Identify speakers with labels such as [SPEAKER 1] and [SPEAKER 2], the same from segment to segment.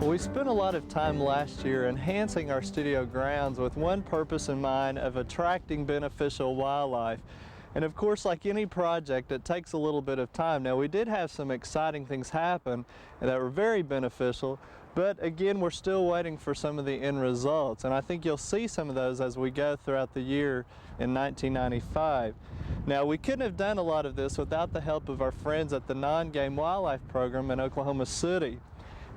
[SPEAKER 1] Well, we spent a lot of time last year enhancing our studio grounds with one purpose in mind of attracting beneficial wildlife. And of course, like any project, it takes a little bit of time. Now, we did have some exciting things happen that were very beneficial, but again, we're still waiting for some of the end results. And I think you'll see some of those as we go throughout the year in 1995. Now, we couldn't have done a lot of this without the help of our friends at the Nongame Wildlife Program in Oklahoma City.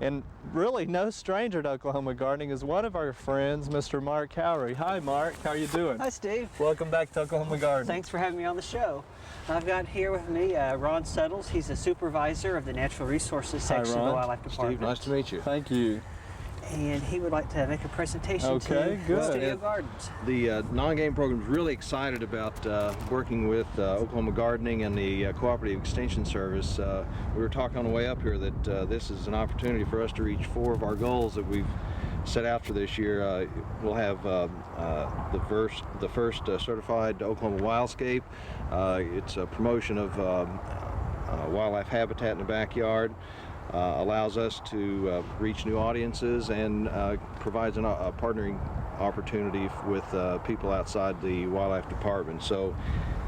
[SPEAKER 1] And really no stranger to Oklahoma gardening is one of our friends, Mr. Mark Howry. Hi Mark, how are you doing?
[SPEAKER 2] Hi Steve.
[SPEAKER 1] Welcome back to Oklahoma Gardening.
[SPEAKER 2] Thanks for having me on the show. I've got here with me Ron Suttles. He's a supervisor of the Natural Resources section of the Wildlife Department.
[SPEAKER 3] Steve, nice to meet you.
[SPEAKER 1] Thank you.
[SPEAKER 2] And he would like to make a presentation
[SPEAKER 1] to
[SPEAKER 2] good. Studio Gardens.
[SPEAKER 3] The non-game program is really excited about working with Oklahoma Gardening and the Cooperative Extension Service. We were talking on the way up here that this is an opportunity for us to reach 4 of our goals that we've set out for this year. We'll have the first certified Oklahoma Wildscape. It's a promotion of wildlife habitat in the backyard. Allows us to reach new audiences and provides a partnering opportunity with people outside the wildlife department. So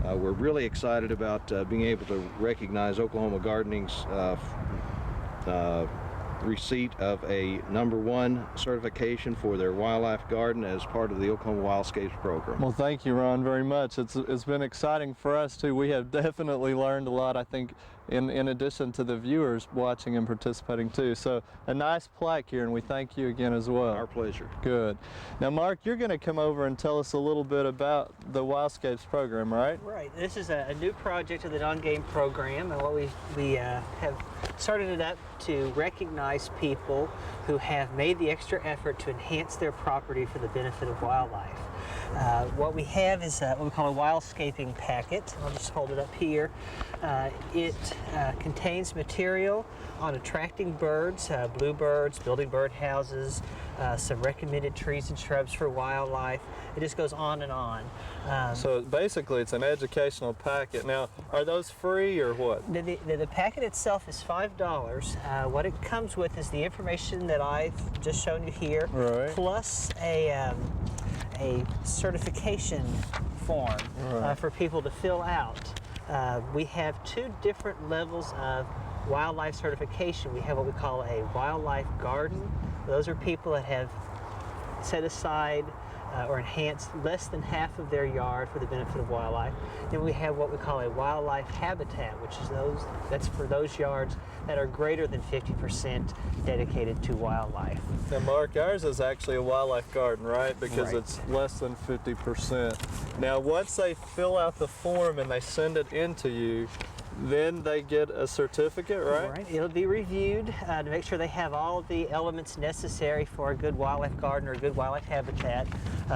[SPEAKER 3] we're really excited about being able to recognize Oklahoma Gardening's receipt of a #1 certification for their wildlife garden as part of the Oklahoma Wildscapes program.
[SPEAKER 1] Well, thank you, Ron, very much. It's been exciting for us too. We have definitely learned a lot, I think, in addition to the viewers watching and participating too. So a nice plaque here, and we thank you again as well.
[SPEAKER 3] Our pleasure.
[SPEAKER 1] Good. Now, Mark, you're going to come over and tell us a little bit about the Wildscapes program, right?
[SPEAKER 2] Right. This is a new project of the non-game program, and what we have started it up to recognize people who have made the extra effort to enhance their property for the benefit of wildlife. What we have is what we call a wildscaping packet. I'll just hold it up here. It contains material on attracting birds, bluebirds, building birdhouses, some recommended trees and shrubs for wildlife. It just goes on and on.
[SPEAKER 1] So basically it's an educational packet. Now, are those free or what?
[SPEAKER 2] The packet itself is $5. What it comes with is the information that I've just shown you here,
[SPEAKER 1] right,
[SPEAKER 2] plus a certification form for people to fill out. We have 2 different levels of wildlife certification. We have what we call a wildlife garden. Those are people that have set aside or enhanced less than half of their yard for the benefit of wildlife. Then we have what we call a wildlife habitat, which is that's for those yards that are greater than 50% dedicated to wildlife.
[SPEAKER 1] Now, Mark, ours is actually a wildlife garden, right? Because
[SPEAKER 2] right,
[SPEAKER 1] it's less than 50%. Now, once they fill out the form and they send it in to you, then they get a certificate, right?
[SPEAKER 2] Right. It'll be reviewed to make sure they have all of the elements necessary for a good wildlife garden or a good wildlife habitat.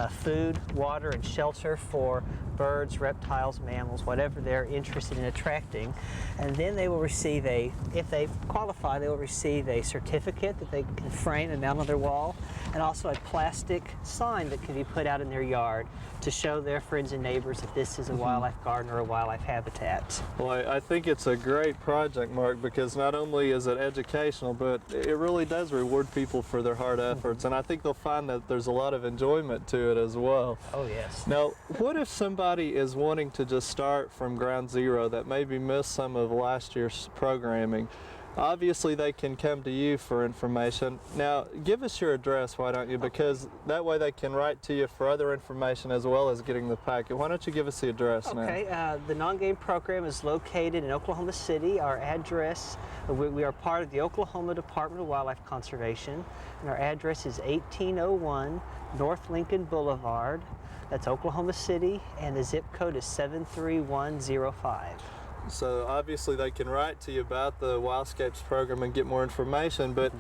[SPEAKER 2] Food, water, and shelter for birds, reptiles, mammals, whatever they're interested in attracting. And then they will receive if they qualify, they will receive a certificate that they can frame and mount on their wall, and also a plastic sign that can be put out in their yard to show their friends and neighbors that this is a wildlife garden or a wildlife habitat.
[SPEAKER 1] Well, I think it's a great project, Mark, because not only is it educational, but it really does reward people for their hard efforts, and I think they'll find that there's a lot of enjoyment to it as well.
[SPEAKER 2] Oh, yes.
[SPEAKER 1] Now, what if somebody is wanting to just start from ground zero that maybe missed some of last year's programming? Obviously, they can come to you for information. Now, give us your address, why don't you? Because that way they can write to you for other information as well as getting the packet. Why don't you give us the address now?
[SPEAKER 2] Okay, the non-game program is located in Oklahoma City. Our address, we are part of the Oklahoma Department of Wildlife Conservation, and our address is 1801 North Lincoln Boulevard. That's Oklahoma City, and the zip code is 73105.
[SPEAKER 1] So obviously they can write to you about the Wildscapes program and get more information, but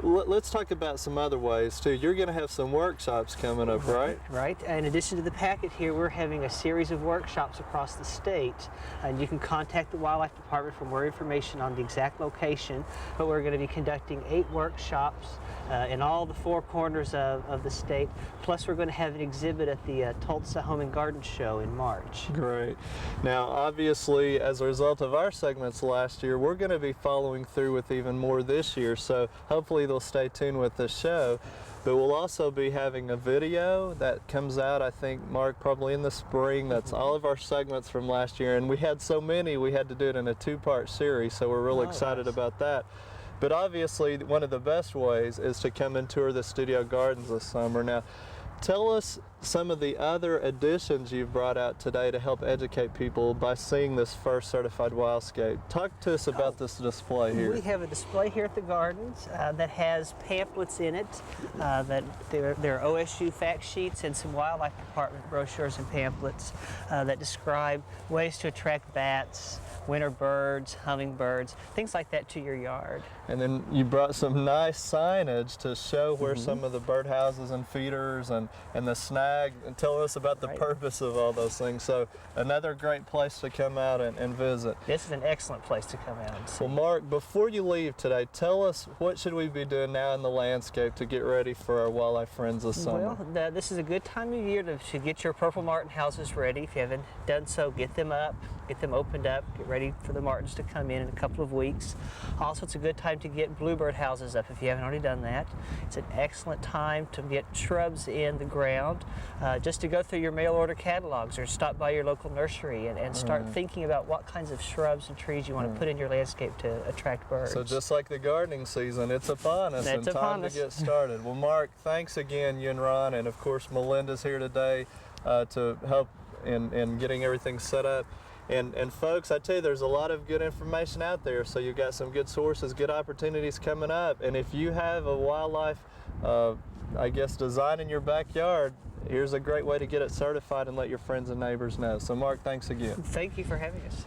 [SPEAKER 1] let's talk about some other ways too. You're going to have some workshops coming up, right?
[SPEAKER 2] Right. In addition to the packet here, we're having a series of workshops across the state, and you can contact the Wildlife Department for more information on the exact location, but we're going to be conducting 8 workshops in all the 4 corners of the state, plus we're going to have an exhibit at the Tulsa Home and Garden Show in March.
[SPEAKER 1] Great. Now, obviously, as a result of our segments last year, we're going to be following through with even more this year, so hopefully hopefully they'll stay tuned with the show. But we'll also be having a video that comes out, I think, Mark, probably in the spring. That's all of our segments from last year. And we had so many, we had to do it in a 2-part series, so we're really excited about that. But obviously, one of the best ways is to come and tour the studio gardens this summer. Now, tell us some of the other additions you've brought out today to help educate people by seeing this first certified wildscape. Talk to us about this display here.
[SPEAKER 2] We have a display here at the gardens that has pamphlets in it. That there are OSU fact sheets and some wildlife department brochures and pamphlets that describe ways to attract bats, winter birds, hummingbirds, things like that to your yard.
[SPEAKER 1] And then you brought some nice signage to show where some of the birdhouses and feeders and the snag, and tell us about the purpose of all those things. So another great place to come out and visit.
[SPEAKER 2] This is an excellent place to come out and see.
[SPEAKER 1] Well, Mark, before you leave today, tell us what should we be doing now in the landscape to get ready for our wildlife friends this summer?
[SPEAKER 2] Well, this is a good time of year to get your purple martin houses ready. If you haven't done so, get them up, get them opened up, get ready for the martins to come in a couple of weeks. Also, it's a good time to get bluebird houses up if you haven't already done that. It's an excellent time to get shrubs in the ground, just to go through your mail order catalogs or stop by your local nursery and start thinking about what kinds of shrubs and trees you want to put in your landscape to attract birds.
[SPEAKER 1] So just like the gardening season, it's upon us and time to get started. Well, Mark, thanks again, you and Ron, and of course Melinda's here today to help in getting everything set up. And folks, I tell you, there's a lot of good information out there, so you've got some good sources, good opportunities coming up. And if you have a wildlife, I guess, design in your backyard, here's a great way to get it certified and let your friends and neighbors know. So Mark, thanks again.
[SPEAKER 2] Thank you for having us.